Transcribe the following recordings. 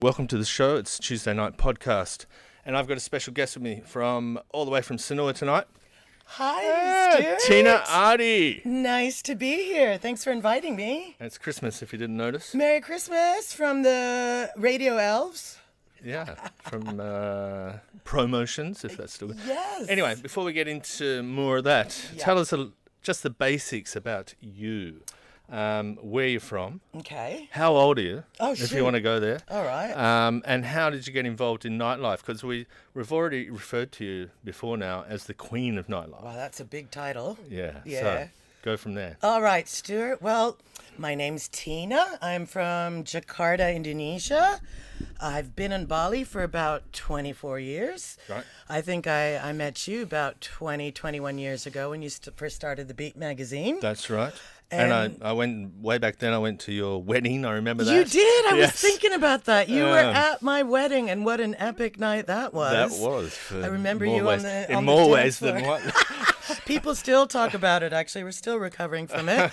Welcome to the show. It's Tuesday Night Podcast. And I've got a special guest with me from all the way from Sanua tonight. Hi, Stuart. Tina Ardie. Nice to be here. Thanks for inviting me. And it's Christmas, if you didn't notice. Merry Christmas from the Radio Elves. Yeah, from Promotions, if that's still good. Yes. Anyway, before we get into more of that, tell us just the basics about you. Where you're from. Okay. How old are you? Oh, if you want to go there. All right. And how did you get involved in nightlife? Because we've already referred to you before now as the Queen of Nightlife. Wow, that's a big title. Yeah. Yeah. So go from there. All right, Stuart. Well, my name's Tina. I'm from Jakarta, Indonesia. I've been in Bali for about 24 years. Right. I think I met you about 21 years ago when you first started the Beat magazine. That's right. And I went way back then. I went to your wedding. I remember that. You did. I was Yes. thinking about that. You were at my wedding, and what an epic night that was. That was. I remember you ways, on in the more dance ways floor. than one. People still talk about it. Actually, we're still recovering from it.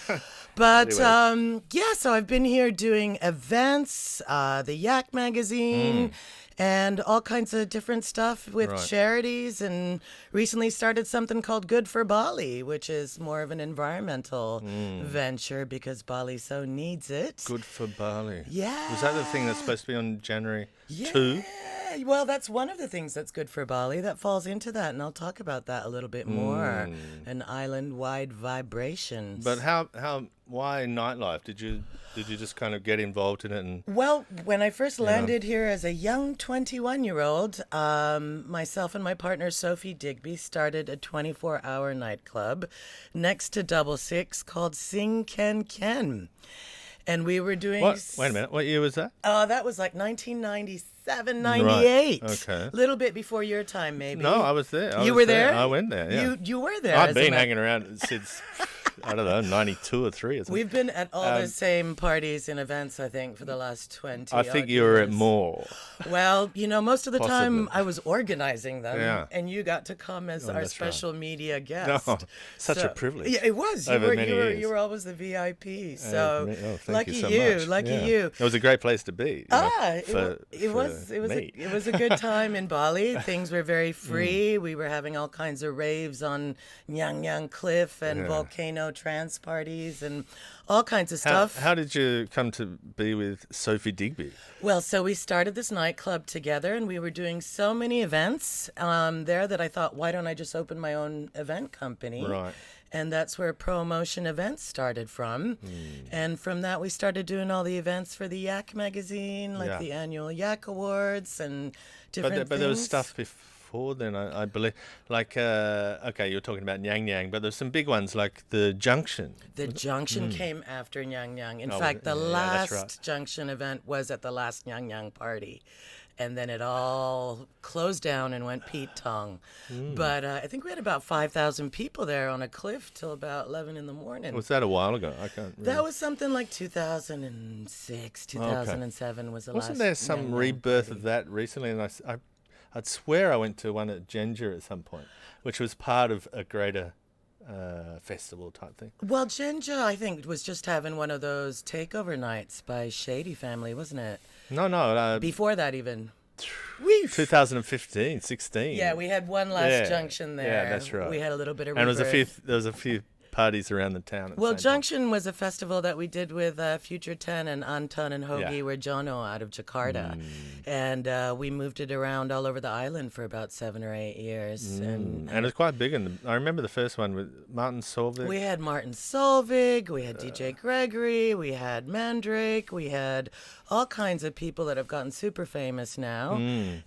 But so I've been here doing events, the Yak magazine. And all kinds of different stuff with charities, and recently started something called Good for Bali, which is more of an environmental venture because Bali so needs it. Good for Bali. Yeah. Was that the thing that's supposed to be on January 2? Yeah, well, that's one of the things that's good for Bali. That falls into that, and I'll talk about that a little bit more. An island-wide vibration. But why nightlife? Did you just kind of get involved in it? And Well, when I first landed here as a young 21-year-old, myself and my partner Sophie Digby started a 24-hour nightclub next to Double Six called Sing Ken Ken. And we were doing... Wait a minute. What year was that? That was like 1997, 98. Right. Okay. A little bit before your time, maybe. No, I was there. You were there? I went there, yeah. You were there. I've been hanging around since, I don't know, 92 or 3 or something. We've been at all the same parties and events, I think, for the last 20 I think you were at more. Well, most of the time Possibly. I was organizing them, Yeah. and you got to come as our that's special media guest. No, such a privilege. Yeah, it was. Over many years. You were always the VIP. So Thank lucky you so you, much. lucky Yeah. you. It was a great place to be. It was a good time in Bali. Things were very free. We were having all kinds of raves on Nyang Nyang Cliff and volcano trance parties and all kinds of stuff. How did you come to be with Sophie Digby? Well, so we started this nightclub together, and we were doing so many events there that I thought, why don't I just open my own event company? Right. And that's where Promotion Events started from. And from that, we started doing all the events for the Yak magazine, like the annual Yak Awards and different things. But there was stuff before then, I believe. Like, okay, you're talking about Nyang Nyang, but there's some big ones like the Junction. The Junction came after Nyang Nyang. In fact, the last that's right. Junction event was at the last Nyang Nyang party. And then it all closed down and went Pete Tong. But I think we had about 5,000 people there on a cliff till about 11 in the morning. Was that a while ago? I can't remember. That was something like 2006, 2007 was the last. Wasn't there some Nyang Nyang rebirth party. of that recently? And I'd swear I went to one at Ginger at some point, which was part of a greater festival type thing. Well, Jinja, I think, was just having one of those takeover nights by Shady Family, wasn't it? No. Before that, even. 2015, 16. Yeah, we had one last Junction there. Yeah, that's right. We had a little bit of And rebirth. there was a few parties around the town. Well, Junction was a festival that we did with Future 10 and Anton and Hoagie Werjono out of Jakarta. And we moved it around all over the island for about 7 or 8 years. And it was quite big. I remember the first one with Martin Solveig. We had Martin Solveig, we had DJ Gregory, we had Mandrake, we had all kinds of people that have gotten super famous now.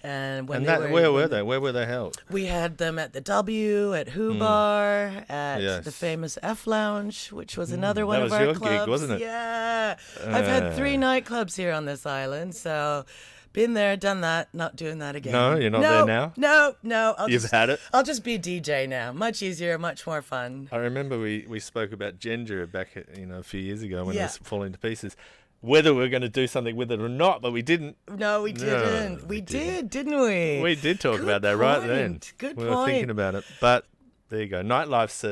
And where were they? Where were they held? We had them at the W, at Who Bar, at Yes. the famous F Lounge, which was another one of our That was clubs. your gig, wasn't it? Yeah. I've had 3 nightclubs here on this island, so been there, done that, not doing that again. No, you're not there now? No. You've had it? I'll just be DJ now. Much easier, much more fun. I remember we spoke about Ginger back a few years ago when it was falling to pieces. Whether we were going to do something with it or not, but we didn't. No, we didn't. We did, didn't we? We did talk Good about that right then. point. Good we point. were thinking about it. But There you go. Nightlife's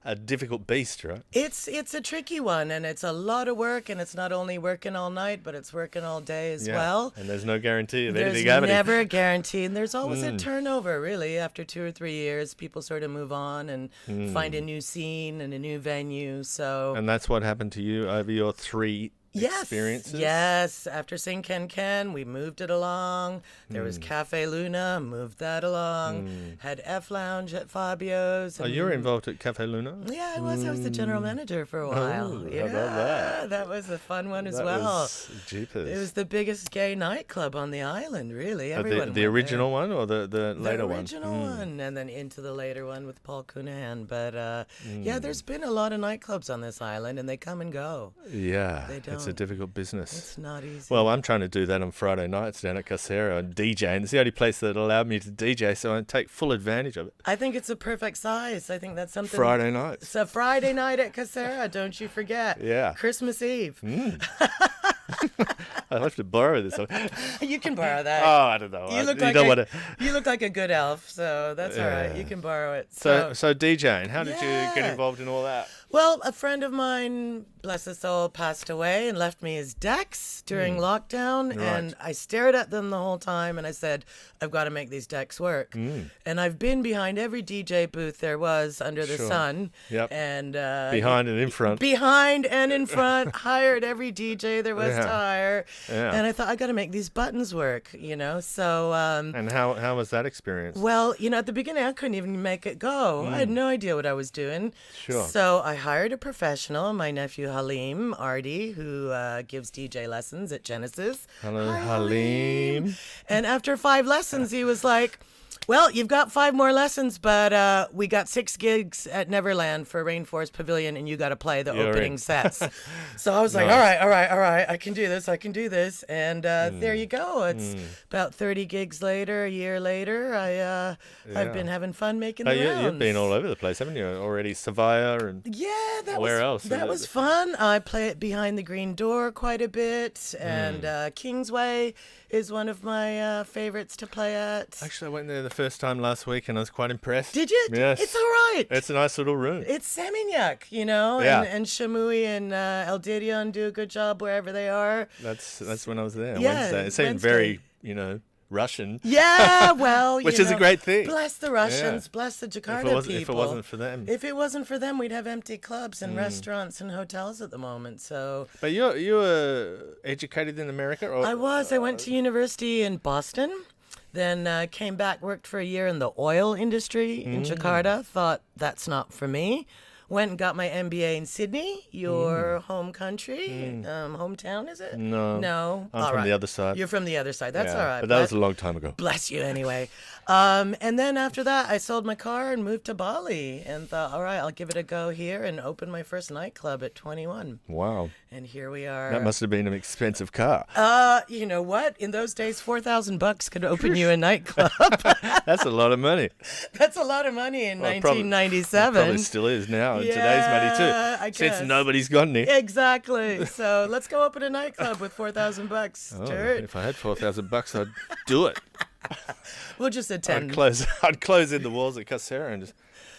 a difficult beast, right? It's a tricky one, and it's a lot of work, and it's not only working all night, but it's working all day as well. And there's no guarantee of There's anything happening. never a guarantee, and there's always a turnover, really. After 2 or 3 years, people sort of move on and find a new scene and a new venue. So, And that's what happened to you over your 3 experiences? Yes. After Sing Ken Ken, we moved it along. There was Cafe Luna, moved that along. Had F Lounge at Fabio's. Oh, you were involved at Cafe Luna? Yeah, I was. I was the general manager for a while. Oh, yeah, how about that was a fun one as That well. was jeepers. It was the biggest gay nightclub on the island, really. Everyone the went original there. one or the later one? The original one, and then into the later one with Paul Cunahan. But yeah, there's been a lot of nightclubs on this island, and they come and go. Yeah, They it's a don't. difficult business. It's not easy. Well, I'm trying to do that on Friday nights down at Casera and DJing. It's the only place that allowed me to DJ, so I take full advantage of it. I think it's a perfect size. I think that's something. Friday nights. It's a Friday night at Casera, don't you forget. Yeah. Christmas Eve. I'll have to borrow this. You can borrow that. Oh, I don't know. You look you look like a good elf, so that's all right. You can borrow it. So DJing, how did you get Yeah. involved in all that? Well, a friend of mine, bless his soul, passed away and left me his decks during lockdown. Right. And I stared at them the whole time and I said, I've got to make these decks work. And I've been behind every DJ booth there was under the Sure. sun. Yep. And Behind and in front. behind and in front, hired every DJ there was to Yeah. hire. Yeah. And I thought, I got to make these buttons work, So, And how was that experience? well, at the beginning, I couldn't even make it go. I had no idea what I was doing. Sure. So I hired a professional, my nephew Halim, Ardie, who gives DJ lessons at Genesis. Hello, Hi, Halim. And after 5 lessons, he was like, well, you've got 5 more lessons, but we got 6 gigs at Neverland for Rainforest Pavilion, and you got to play the You're opening in. sets. So I was like, all right, I can do this. And there you go. It's about 30 gigs later, a year later. I've been having fun making the rounds. You've been all over the place, haven't you? Already Sevilla and Yeah, that Where was else? that was fun. I play it behind the green door quite a bit, and Kingsway is one of my favorites to play at. Actually, I went there the first time last week and I was quite impressed. Did you? Yes. It's all right. It's a nice little room. It's Seminyak, Yeah. and Shamui and El Didion do a good job wherever they are. That's when I was there. Yeah, Wednesday. It seemed Wednesday. very, Russian. Yeah, well, Which is a great thing. Bless the Russians, Yeah. bless the Jakarta people. If it wasn't for them. If it wasn't for them, we'd have empty clubs and restaurants and hotels at the moment. So But you were educated in America? Or? I went to university in Boston, then came back, worked for a year in the oil industry in Jakarta, thought that's not for me. Went and got my MBA in Sydney, your home country, hometown, is it? No. No. I'm All from right. the other side. You're from the other side. That's Yeah, all right. But that was a long time ago. Bless you anyway. And then after that, I sold my car and moved to Bali and thought, all right, I'll give it a go here and open my first nightclub at 21. Wow. And here we are. That must have been an expensive car. You know what? In those days, $4,000 could open you a nightclub. That's a lot of money. That's a lot of money in Well, probably 1997. Probably still is now in today's money too. I Since guess. nobody's got any. Exactly. So let's go open a nightclub with $4,000, Oh, Stuart. if I had $4,000, I'd do it. We'll just attend. I'd close in the walls at Casera and just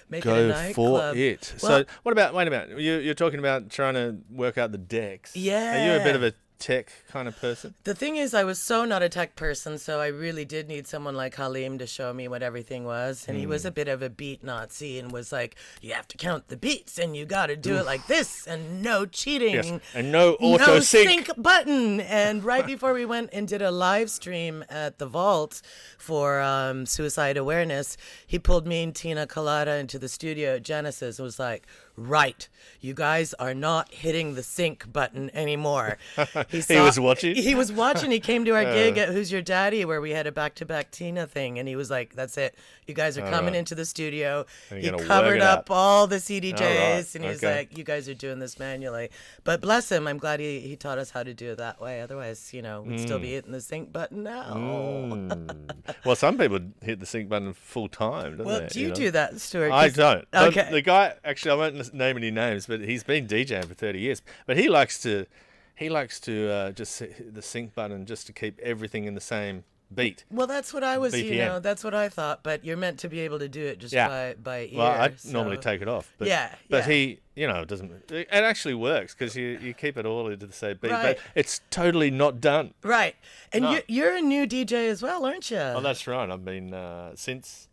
Make it a go nightclub. for it. Well- So what about? Wait a minute. You're talking about trying to work out the decks. Are you a bit Yeah. of a tech kind of person? The thing is, I was so not a tech person, so I really did need someone like Halim to show me what everything was. And he was a bit of a beat Nazi and was like, you have to count the beats and you got to do it like this and no cheating. Yes. And no auto no sync. button. And right before we went and did a live stream at the Vault for suicide awareness, he pulled me and Tina Colada into the studio at Genesis and was like, right, you guys are not hitting the sync button anymore. He was watching? He was watching. He came to our gig at Who's Your Daddy where we had a back-to-back Tina thing. And he was like, that's it. You guys are coming into the studio. And He you're gonna covered work it up out. all the CDJs. right. And he was Okay. like, you guys are doing this manually. But bless him. I'm glad he taught us how to do it that way. Otherwise, we'd still be hitting the sync button now. Well, some people hit the sync button full time, don't Well, they? do you do that, Stuart? I 'Cause- don't. Okay. The guy, actually, I won't name any names, but he's been DJing for 30 years. But he likes to just hit the sync button just to keep everything in the same beat. Well, that's what I was, BPM. that's what I thought. But you're meant to be able to do it just Yeah. by ear. Well, I so- normally take it off. But, Yeah, But yeah. he, it doesn't. It actually works because you keep it all into the same beat. Right. But it's totally not done. Right. And No. you're a new DJ as well, aren't you? Oh, that's right. I've been since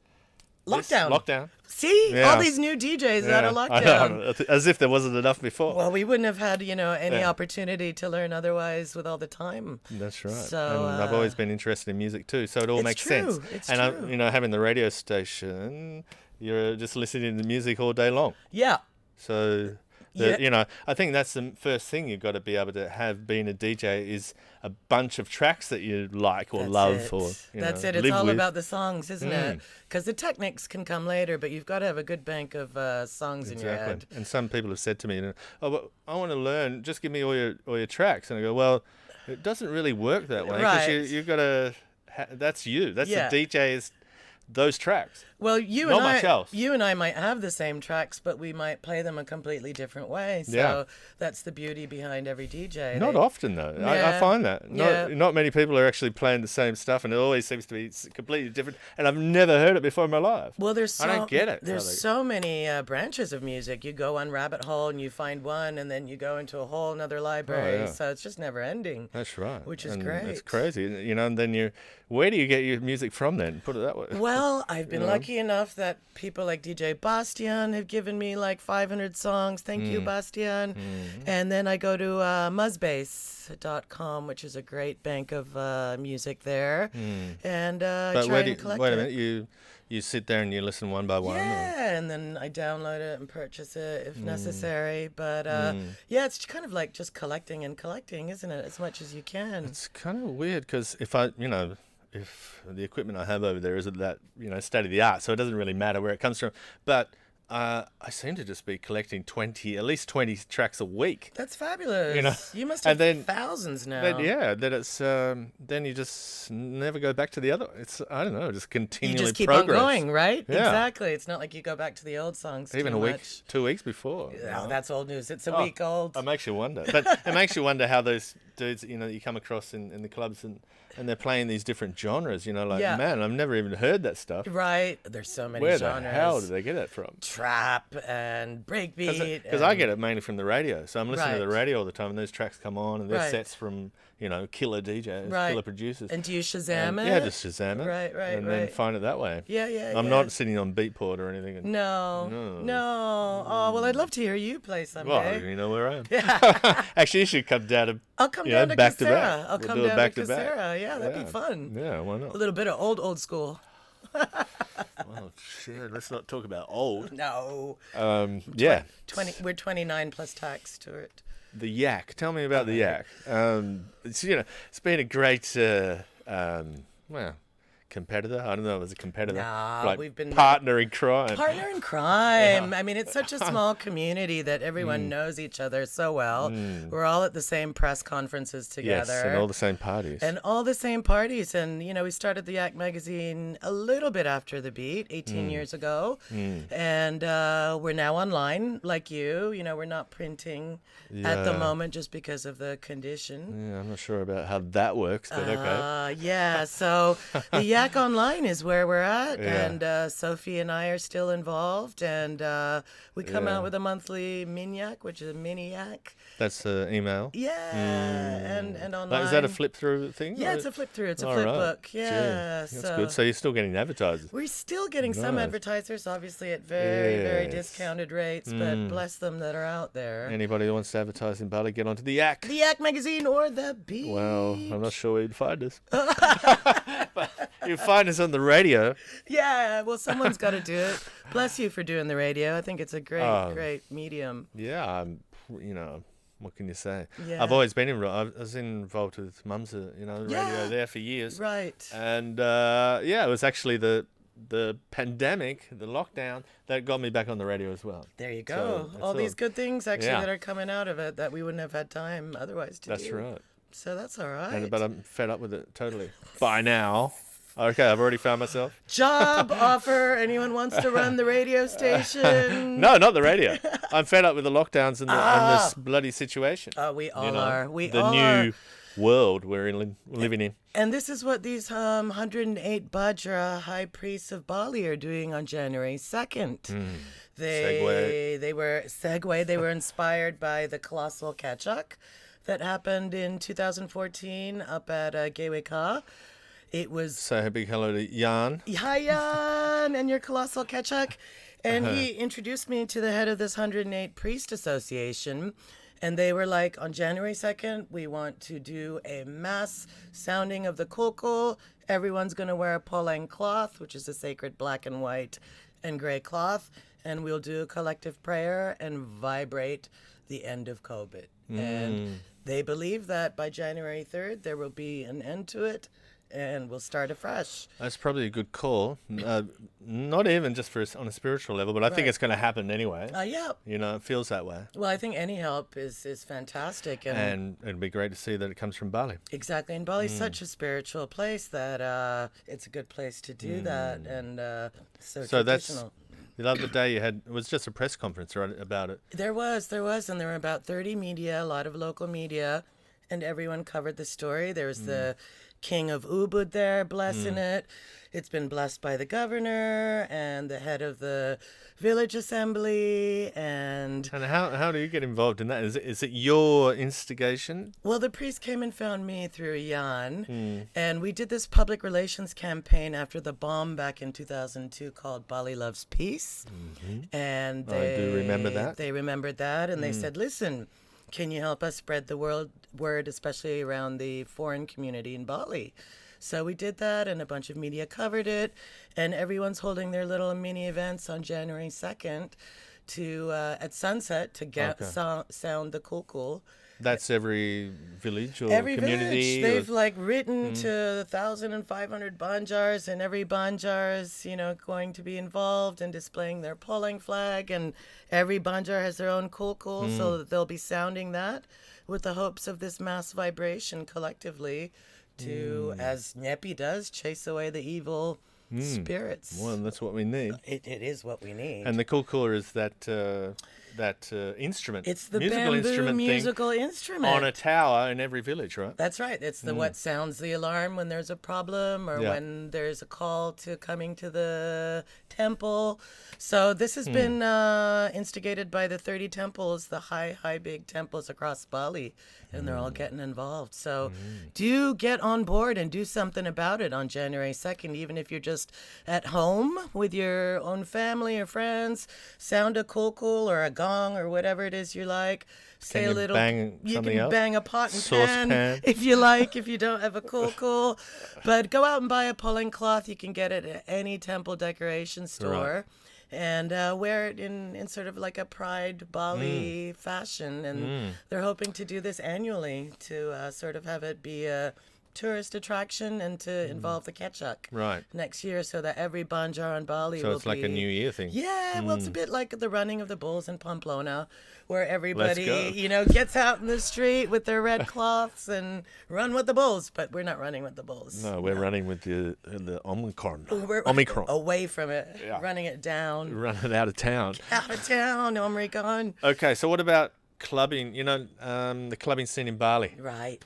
Lockdown. Lockdown. See? Yeah. All these new DJs out of I lockdown. know, as if there wasn't enough before. Well, we wouldn't have had, any Yeah. opportunity to learn otherwise with all the time. That's right. So, and I've always been interested in music too, so it all It's makes true. sense. It's and true. having the radio station, you're just listening to music all day long. Yeah. So, I think that's the first thing you've got to be able to have being a DJ is a bunch of tracks that you like or That's love it. or That's it. It's live all with. about the songs, isn't it? Because the techniques can come later, but you've got to have a good bank of songs in your head. And some people have said to me, "Oh, but I want to learn. Just give me all your tracks." And I go, "Well, it doesn't really work that way because Right. you've got to. That's you. That's Yeah. the DJ's those tracks. Well, Not much else. you and I might have the same tracks, but we might play them a completely different way. So Yeah. that's the beauty behind every DJ. Not They- often though. I Yeah. find that Yeah. not many people are actually playing the same stuff, and it always seems to be completely different. And I've never heard it before in my life. Well, there's I don't get it, There's really. so many branches of music. You go on rabbit hole and you find one, and then you go into a whole another library. yeah. So it's just never ending. That's right. Which is And great. It's crazy, and then where do you get your music from then? Put it that way. Well, I've been lucky enough that people like DJ Bastian have given me like 500 songs. Thank you, Bastian. Mm-hmm. And then I go to muzzbase.com, which is a great bank of music there. And But try and collect wait a it. minute, you sit there and you listen one by one. or- Yeah, and then I download it and purchase it if necessary. But yeah, it's kind of like just collecting and collecting, isn't it? As much as you can. It's kind of weird because if the equipment I have over there isn't that state of the art, so it doesn't really matter where it comes from. But I seem to just be collecting at least 20 tracks a week. That's fabulous. You must and have then- thousands now. But yeah, that it's then you just never go back to the other. It's I don't know, just You continually just keep progress. on going, right? Yeah. Exactly. It's not like you go back to the old songs Even too a week, much. 2 weeks before. Oh, that's old news. It's a Oh, week old. It makes you wonder. But it makes you wonder how those dudes, you come across in the clubs and they're playing these different genres, like, Yeah. man, I've never even heard that stuff. Right. There's so many Where genres. the hell did they get it from? Trap and breakbeat. Because I get it mainly from the radio. So I'm listening to the Right. radio all the time and those tracks come on and they're Right. sets from, killer DJs, Right. killer producers. And do you Shazam it? Yeah, just Shazam it. Right, right, And then right. find it that way. Yeah, yeah, I'm yeah. not sitting on Beatport or anything. No. Oh, well, I'd love to hear you play Well, someday. you know where I am. Actually, you should come down to I'll come down to back to Casera. back. I'll We'll come do it down back to to back. Casera. Yeah, that'd Yeah. be fun. Yeah, why A not? little bit of old school. Well, shit, let's not talk about old. No. Yeah, 20. We're 29 plus tax, Stuart. the yak. Tell me about the yak. It's been a great, competitor. I don't know if it was a competitor. Nah, we've been partner in crime. Partner in crime. I mean, it's such a small community that everyone knows each other so well. We're all at the same press conferences together. Yes, and all the same parties. And all the same parties. And, we started the Yak magazine a little bit after the beat, 18 years ago. And we're now online, like you. We're not printing at the Yeah. moment just because of the condition. Yeah, I'm not sure about how that works, but okay. Yeah, so the Yak Online is where we're at, Yeah. and Sophie and I are still involved, and we come Yeah. out with a monthly Minyak, which is a mini Yak. That's the email. Yeah, and online. Like, is that a flip through thing? Yeah, or- it's a flip through. It's a All flip right. book. Gee, Yeah, that's so good. So you're still getting advertisers. we're still getting some Nice. advertisers, obviously at very, very Yes. discounted rates, but bless them that are out there. Anybody who wants to advertise in Bali, get onto the yak. The Yak magazine or the Beat. Well, I'm not sure where you'd find us. But you'll find us on the radio. Yeah, well, someone's got to do it. Bless you for doing the radio. I think it's a great, Oh. great medium. Yeah, what can you say? Yeah. I've always been involved. I was involved with Mum's, the Yeah. radio there for years. Right. And it was actually the pandemic, the lockdown, that got me back on the radio as well. There you So, go. that's all these all. good things actually Yeah. that are coming out of it that we wouldn't have had time otherwise to That's do. right. So that's all right. But I'm fed up with it totally. By now. Okay, I've already found myself. Job offer. Anyone wants to run the radio station? No, not the radio. I'm fed up with the lockdowns and this bloody situation. We all You know, are. We the all new are. world we're living in. And this is what these 108 Bajra high priests of Bali are doing on January 2nd. They were inspired by the colossal Kachak that happened in 2014 up at Gateway Ka. It was... Say a big hello to Jan. Hi, Jan, and your colossal Kachak. And he introduced me to the head of this 108 Priest Association. And they were like, on January 2nd, we want to do a mass sounding of the kulkul. Everyone's going to wear a polang cloth, which is a sacred black and white and gray cloth. And we'll do a collective prayer and vibrate the end of COVID. And they believe that by January 3rd, there will be an end to it. And we'll start afresh. That's probably a good call. Not even just on a spiritual level, but I think it's going to happen anyway. Yeah. You know, it feels that way. Well, I think any help is fantastic. And it'd be great to see that it comes from Bali. Exactly. And Bali's such a spiritual place that it's a good place to do that. And so traditional. The other day it was just a press conference, right, about it. There was. And there were about 30 media, a lot of local media, and everyone covered the story. There was the King of Ubud there blessing it. It's been blessed by the governor and the head of the village assembly. And how do you get involved in that? Is it your instigation? Well, the priest came and found me through Jan, and we did this public relations campaign after the bomb back in 2002 called Bali Loves Peace. And I do remember that. They remembered that, and they said, listen, can you help us spread the word, especially around the foreign community in Bali? So we did that, and a bunch of media covered it, and everyone's holding their little mini events on January 2nd at sunset to sound the kulkul. That's every village or every community? Village. They've written to 1,500 banjars, and every banjar is, going to be involved in displaying their polling flag, and every banjar has their own kulkul, so that they'll be sounding that with the hopes of this mass vibration collectively to, as Nyepi does, chase away the evil spirits. Well, that's what we need. It is what we need. And the kulkul is that instrument. It's the musical bamboo instrument musical thing instrument on a tower in every village, right? That's right. It's the what sounds the alarm when there's a problem or when there's a call to coming to the temple. So this has been instigated by the 30 temples, the high big temples across Bali, and they're all getting involved. So do get on board and do something about it on January 2nd, even if you're just at home with your own family or friends. Sound a kulkul or a gong or whatever it is you like. Say Can a you little. bang You something can else? bang a pot and Saucepan. pan if you like, if you don't have a kulkul. But go out and buy a pulling cloth. You can get it at any temple decoration store. And wear it in sort of like a Pride Bali fashion. And they're hoping to do this annually to sort of have it be a tourist attraction and to involve the Kechak next year, so that every banjar on Bali So will it's like a New Year thing. Yeah, well, it's a bit like the running of the bulls in Pamplona, where everybody, Let's go. gets out in the street with their red cloths and run with the bulls. But we're not running with the bulls. No, we're running with the Omicron. We're Omicron. away from it, running it down. Run it out of town. Out of town, Omicron. Okay, so what about clubbing? The clubbing scene in Bali. Right.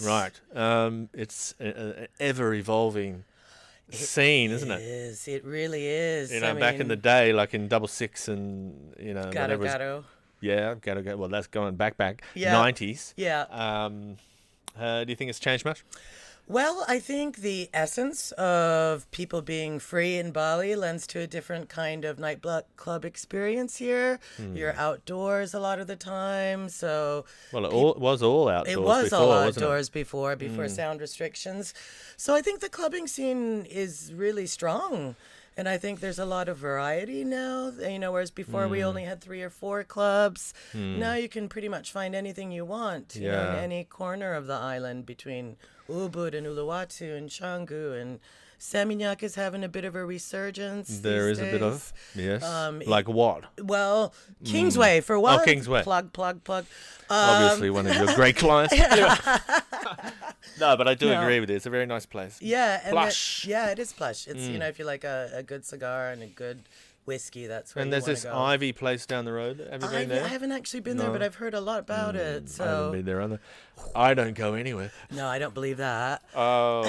It's an ever-evolving scene, isn't it? It is. It really is. Back in the day, like in Double Six and, Gato. Yeah, Gato. Well, that's going back. Yeah. 90s. Yeah. Do you think it's changed much? Well, I think the essence of people being free in Bali lends to a different kind of nightclub experience here. You're outdoors a lot of the time, so... Well, it was all outdoors. It was before, all wasn't it? outdoors before sound restrictions. So I think the clubbing scene is really strong. And I think there's a lot of variety now, whereas before we only had 3 or 4 clubs. Now you can pretty much find anything you want, in any corner of the island between Ubud and Uluwatu and Canggu, and Seminyak is having a bit of a resurgence. There is a bit of, yes. Like what? Well, Kingsway for one. Oh, Kingsway. Plug. Obviously one of your great clients. No, but I do agree with you. It's a very nice place. Yeah. And plush. It is plush. It's, if you like a good cigar and a good whiskey, that's where and you there's wanna this go. Ivy place down the road. Have you been there? I haven't actually been there, but I've heard a lot about it. So I haven't been there either. I don't go anywhere. No, I don't believe that. Oh,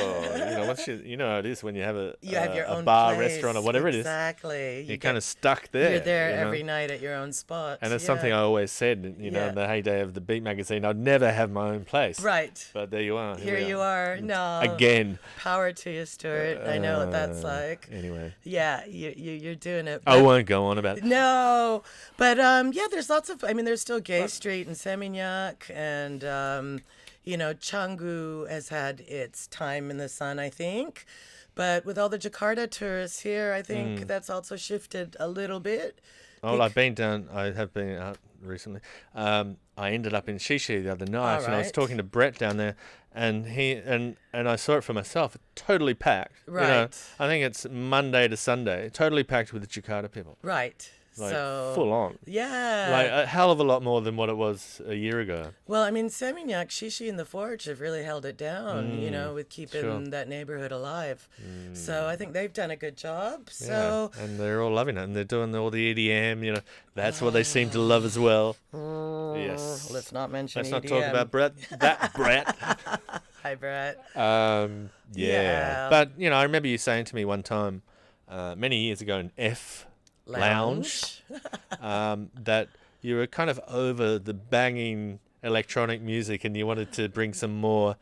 once you know how it is when you have You have your a own bar, place. restaurant, or whatever Exactly. it is. You're kind of stuck there. You're there every night at your own spot. And it's something I always said, in the heyday of the Beat magazine, I'd never have my own place. Right. But there you are. Here you are. No. Again. Power to you, Stuart. I know what that's like. Anyway. Yeah, you're doing it. I won't go on about it. No. But, there's lots of, there's still Gay Street and Seminyak and, Canggu has had its time in the sun, I think. But with all the Jakarta tourists here, I think that's also shifted a little bit. Oh, well, I have been out recently. I ended up in Shise the other night, All and I was right. talking to Brett down there, and and I saw it for myself, totally packed. Right. I think it's Monday to Sunday, totally packed with the Jakarta people. Right. Like, So full on. yeah. Like a hell of a lot more than what it was a year ago. Well, Seminyak, Shishi, and the Forge have really held it down, with keeping that neighborhood alive. So I think they've done a good job. So and they're all loving it, and they're doing all the EDM. That's what they seem to love as well. Yes. Let's not mention Let's EDM. not talk about Brett. That Brett. Hi, Brett. Yeah. But I remember you saying to me one time, many years ago in F Lounge, that you were kind of over the banging electronic music and you wanted to bring some more,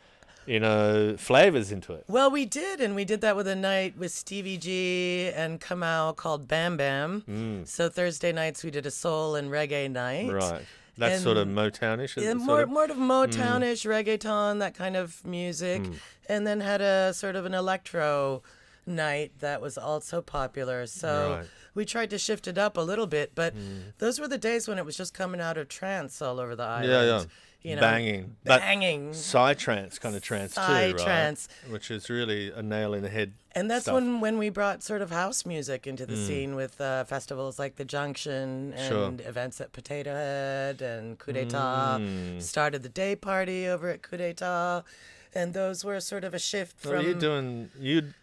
flavors into it. Well, we did, and we did that with a night with Stevie G and Kamau called Bam Bam. So Thursday nights we did a soul and reggae night. Right. That's sort of Motownish. Yeah, more of Motownish, reggaeton, that kind of music, and then had a sort of an electro night that was also popular. So we tried to shift it up a little bit, but those were the days when it was just coming out of trance all over the island. Yeah. Banging. Banging. Psytrance kind of trance too, right? Psytrance. Which is really a nail in the head. And that's stuff. when we brought sort of house music into the scene with festivals like the Junction and events at Potato Head and Coup d'etat. Started the day party over at Coup d'etat. And those were sort of a shift from...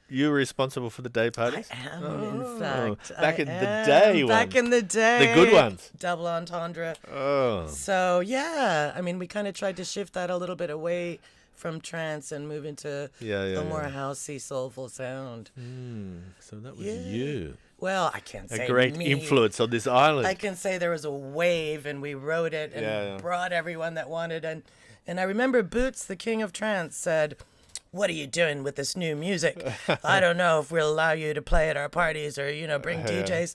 You were responsible for the day parties? I am, in fact. Back in the day ones. Back in the day. The good ones. Double entendre. Oh. So, yeah. We kind of tried to shift that a little bit away from trance and move into a more housey, soulful sound. So that was you. Well, I can't say a great me. influence on this island. I can say there was a wave and we rode it and brought everyone that wanted. And I remember Boots, the king of trance, said, "What are you doing with this new music? I don't know if we'll allow you to play at our parties or, bring DJs."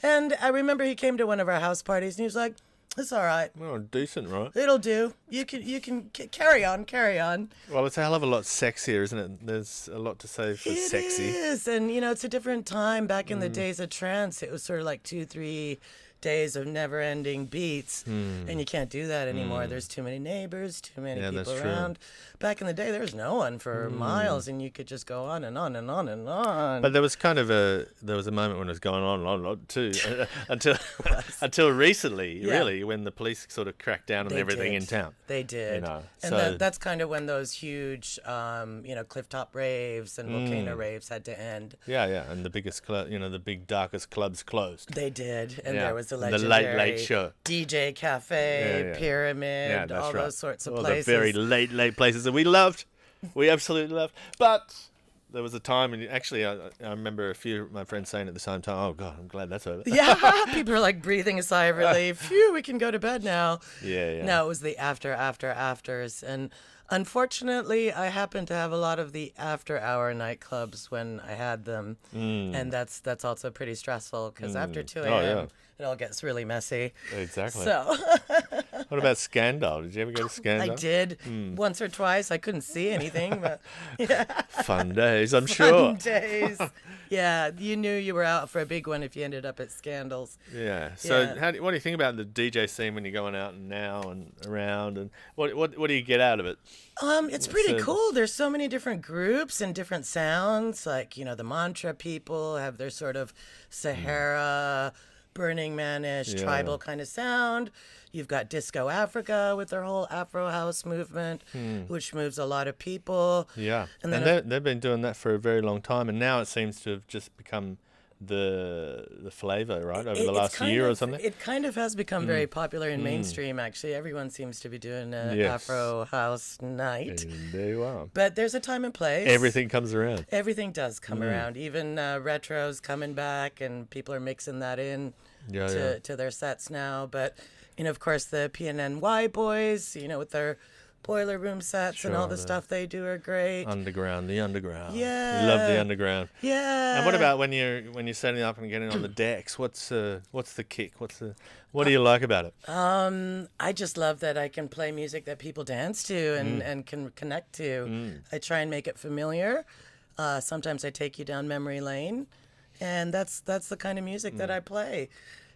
And I remember he came to one of our house parties and he was like, "It's all right. Well, decent, right? It'll do. You can carry on. Well, it's a hell of a lot sexier, isn't it? There's a lot to say for sexy. It is. And, it's a different time. Back in the days of trance, it was sort of like 2-3 days of never-ending beats, and you can't do that anymore. There's too many neighbors, too many people around. Back in the day, there was no one for miles, and you could just go on and on and on and on. But there was a moment when it was going on too, until recently, really, when the police sort of cracked down on everything in town. They did. And so that's kind of when those huge, clifftop raves and volcano raves had to end. Yeah, and the biggest the big darkest clubs closed. They did, and there was the legendary the late show, DJ Cafe, Pyramid, all those sorts of places. The very late places that we loved, we absolutely loved. But there was a time, and actually, I remember a few of my friends saying at the same time, "Oh God, I'm glad that's over." Yeah, people are like breathing a sigh of relief. Phew, we can go to bed now. Yeah. No, it was the afters, and unfortunately, I happened to have a lot of the after-hour nightclubs when I had them, and that's also pretty stressful because after 2 a.m. It all gets really messy. Exactly. So, what about Scandal? Did you ever go to Scandal? I did once or twice. I couldn't see anything, but yeah. Fun days, I'm sure. Fun days. Yeah, you knew you were out for a big one if you ended up at Scandals. Yeah. So, what do you think about the DJ scene when you're going out and now and around, and what do you get out of it? It's pretty cool. There's so many different groups and different sounds. Like, the Mantra people have their sort of Sahara, Burning Man-ish, tribal kind of sound. You've got Disco Africa with their whole Afro House movement, which moves a lot of people. Yeah, and they've been doing that for a very long time, and now it seems to have just become the flavor, right, over the It's last kind year or of- something. It kind of has become very popular in mainstream, actually. Everyone seems to be doing an Yes. Afro House night. And there you are. But there's a time and place. Everything comes around. Everything does come around. Even retro's coming back, and people are mixing that in to their sets now. But, of course, the PNNY boys, with their boiler room sets and all the stuff they do are great. The underground. Yeah. You love the underground. Yeah. And what about when you're setting up and getting on the decks? What's the kick? What do you like about it? I just love that I can play music that people dance to and can connect to. I try and make it familiar. Sometimes I take you down memory lane, and that's the kind of music that I play.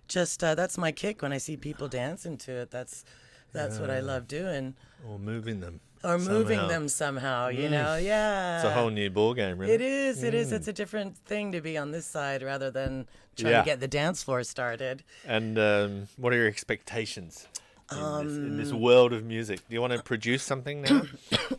Just that's my kick when I see people dancing to it. That's what I love doing. Or moving them. Or moving them somehow, yeah. It's a whole new ball game, really. It is. It's a different thing to be on this side rather than trying to get the dance floor started. And what are your expectations in this world of music? Do you want to produce something now?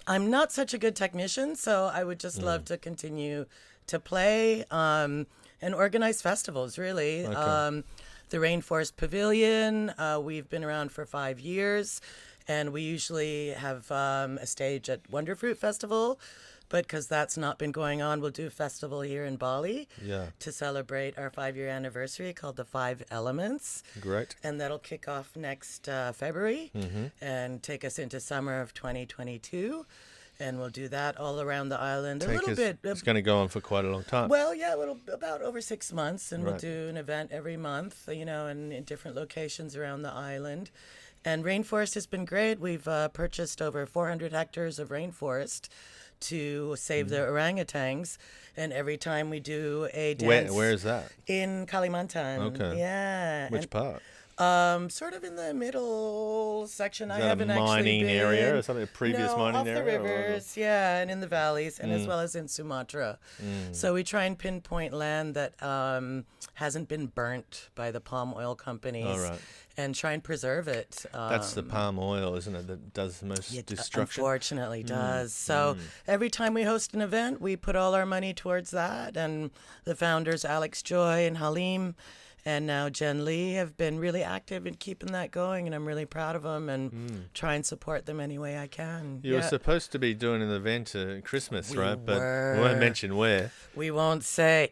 I'm not such a good technician, so I would just love to continue to play and organize festivals, really. Okay. The Rainforest Pavilion, we've been around for 5 years, and we usually have a stage at Wonderfruit Festival, but because that's not been going on, we'll do a festival here in Bali to celebrate our 5-year anniversary called the 5 Elements. Great. And that'll kick off next February and take us into summer of 2022. And we'll do that all around the island It's going to go on for quite a long time. Well, yeah, about over 6 months, and we'll do an event every month, and in different locations around the island. And Rainforest has been great. We've purchased over 400 hectares of rainforest to save the orangutans. And every time we do a dance... Where is that? In Kalimantan. Okay. Yeah. Which part? Sort of in the middle section. Is I that haven't a actually mining been. area or something? A previous mining off area? the rivers, and in the valleys, and as well as in Sumatra. So we try and pinpoint land that hasn't been burnt by the palm oil companies, Oh, right. and try and preserve it. That's the palm oil, isn't it, that does the most destruction? Unfortunately, does. So every time we host an event, we put all our money towards that. And the founders, Alex Joy and Halim, and now Jen Lee, have been really active in keeping that going, and I'm really proud of them and try and support them any way I can. You were supposed to be doing an event at Christmas, We right? But were. we won't mention where. We won't say.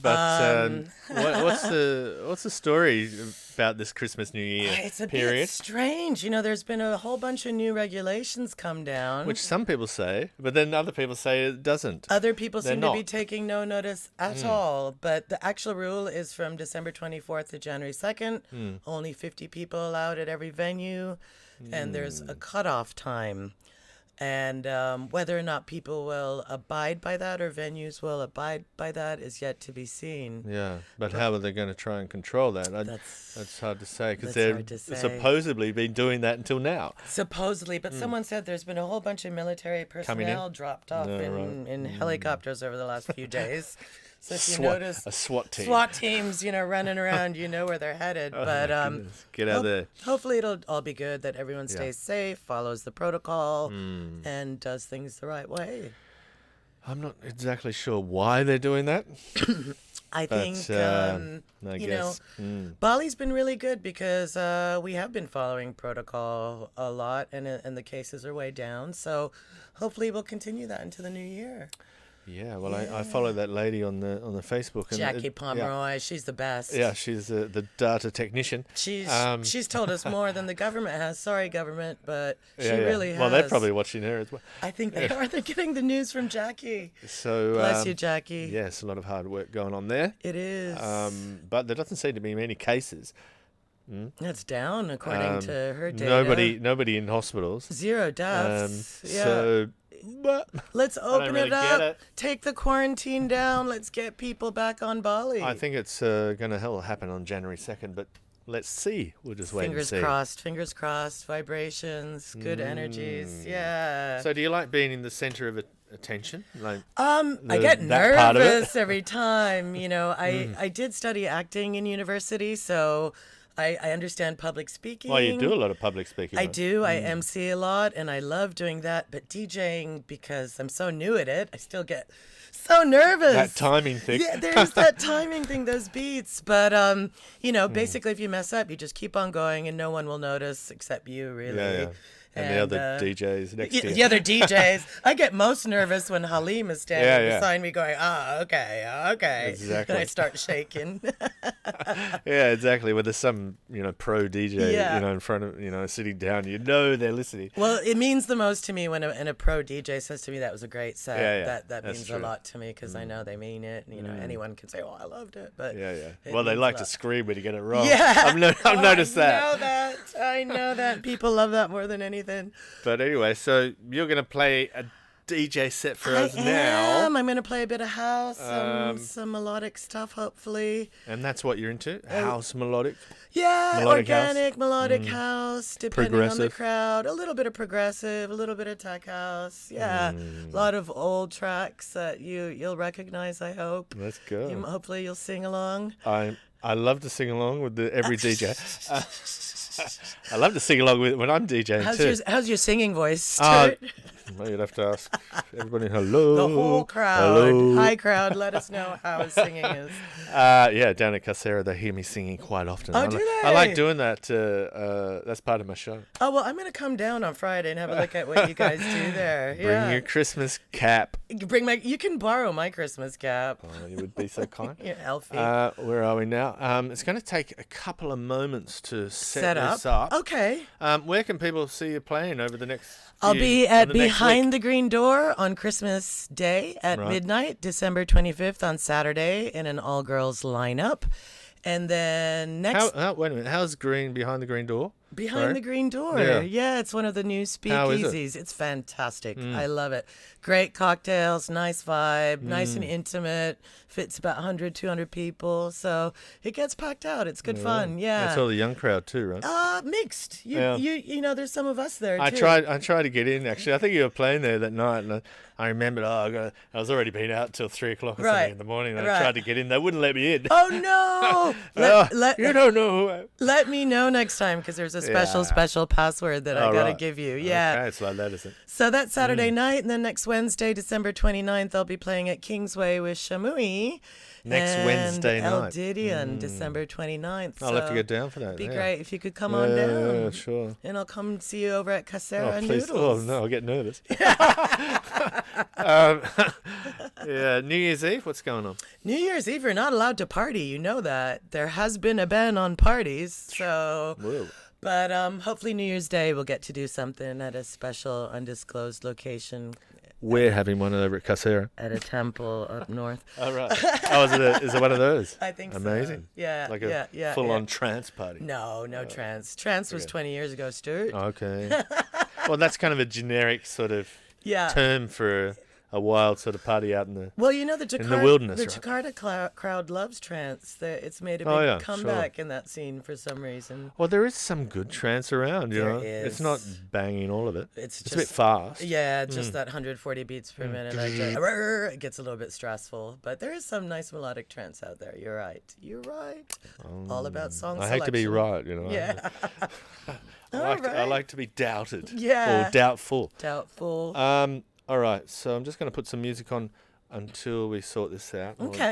But what's the story about this Christmas New Year It's a period? bit strange. There's been a whole bunch of new regulations come down. Which some people say, but then other people say it doesn't. Other people They're seem to be not. taking no notice at all. But the actual rule is from December 24th to January 2nd. Only 50 people allowed at every venue. And there's a cutoff time. And whether or not people will abide by that or venues will abide by that is yet to be seen. Yeah, but how are they going to try and control that? That's hard to say because they've hard to say. supposedly been doing that until now. Supposedly, but someone said there's been a whole bunch of military personnel dropped off in helicopters over the last few days. So if you notice a SWAT team. SWAT teams, running around, you know where they're headed. But Get out there. hopefully it'll all be good, that everyone stays safe, follows the protocol, and does things the right way. I'm not exactly sure why they're doing that. I think, I you guess. know, Bali's been really good because we have been following protocol a lot, and the cases are way down. So hopefully we'll continue that into the new year. Yeah, well, I follow that lady on the Facebook. And Jackie Pomeroy, she's the best. Yeah, she's the data technician. She's told us more than the government has. Sorry, government, but she really has. Well, they're probably watching her as well. I think they are. They're getting the news from Jackie. So Bless you, Jackie. Yes, a lot of hard work going on there. It is. But there doesn't seem to be many cases. It's down according to her data. Nobody in hospitals. 0 deaths. So, but let's open really it up. get it. Take the quarantine down. Let's get people back on Bali. I think it's going to happen on January 2nd, but let's see. We'll just wait and see. Fingers crossed. Vibrations, good energies. Yeah. So do you like being in the center of attention? Like I get that part of it? nervous every time. I did study acting in university, so I understand public speaking. Well, you do a lot of public speaking. I right? do. I MC a lot, and I love doing that. But DJing, because I'm so new at it, I still get so nervous. That timing thing. Yeah, there's that timing thing, those beats. But basically, if you mess up, you just keep on going, and no one will notice except you, really. Yeah. And the other DJs next to you. The other DJs. I get most nervous when Halim is standing beside me going, okay. Exactly. And I start shaking. Yeah, exactly. When there's some, pro DJ, in front of, sitting down, they're listening. Well, it means the most to me when a pro DJ says to me that was a great set. Yeah. That means true. a lot to me because I know they mean it. Anyone can say, "Oh, I loved it," but Well, they like to scream when you get it wrong. Yeah, I've noticed that. I know that. People love that more than anything. But anyway, so you're going to play a DJ set for us now. I'm going to play a bit of house, some melodic stuff, hopefully. And that's what you're into? House melodic? Yeah, Melodic organic, house? melodic house, depending on the crowd. A little bit of progressive, a little bit of tech house. Yeah, a lot of old tracks that you'll recognize, I hope. Let's go. Hopefully you'll sing along. I love to sing along with every DJ. I love to sing along when I'm DJing too. How's your singing voice, Stuart? Well, you'd have to ask everybody. Hello. The whole crowd. Hello. Hi, crowd. Let us know how his singing is. Down at Casera, they hear me singing quite often. Oh, do they? I like doing that. That's part of my show. Oh, well, I'm going to come down on Friday and have a look at what you guys do there. Bring your Christmas cap. You can borrow my Christmas cap. Oh, you would be so kind. You're Elfie. Where are we now? It's going to take a couple of moments to set this up. Okay. Where can people see you playing over the next I'll be at Behind week? the Green Door on Christmas Day at midnight, December 25th on Saturday, in an all-girls lineup. And then next... wait a minute. How's Behind the Green Door? Behind the Green Door. Yeah, it's one of the new speakeasies. How is it? It's fantastic. I love it. Great cocktails, nice vibe, nice and intimate. Fits about 100, 200 people. So it gets packed out. It's good fun. Yeah. That's all the young crowd too, right? Mixed. There's some of us there too. I tried to get in actually. I think you were playing there that night, and I remembered. I was already been out till 3 o'clock or something in the morning. And I tried to get in. They wouldn't let me in. Oh no! You don't know who I am. Let me know next time because there's a special password that I gotta give you. Yeah. Okay, it's like that, isn't it? So that's Saturday night, and then next Wednesday, December 29th, I'll be playing at Kingsway with Shamui. Next Wednesday night. Ardie on December 29th. I'll have to get down for that. It'd be great if you could come on down. Yeah, sure. And I'll come see you over at Casera please. Noodles. Oh, no, I'll get nervous. New Year's Eve, what's going on? New Year's Eve, you're not allowed to party. You know that. There has been a ban on parties, so... Whoa. But hopefully New Year's Day we'll get to do something at a special undisclosed location. We're having one over at Casera. At a temple up north. Oh, right. Is it one of those? I think Amazing. So. Yeah. Like a full-on trance party. No trance. Trance was 20 years ago, Stuart. Okay. Well, that's kind of a generic sort of term for a wild sort of party out in the the wilderness. The Jakarta crowd loves trance. It's made a big comeback in that scene for some reason. Well, there is some good trance around, you know. Is. It's not banging all of it. It's just a bit fast. Yeah, just that 140 beats per minute. It gets a little bit stressful, but there is some nice melodic trance out there. You're right. All about song selection. I hate to be right, you know. Yeah. I like to be doubted. Yeah. Or doubtful. Doubtful. All right, so I'm just going to put some music on until we sort this out. Okay.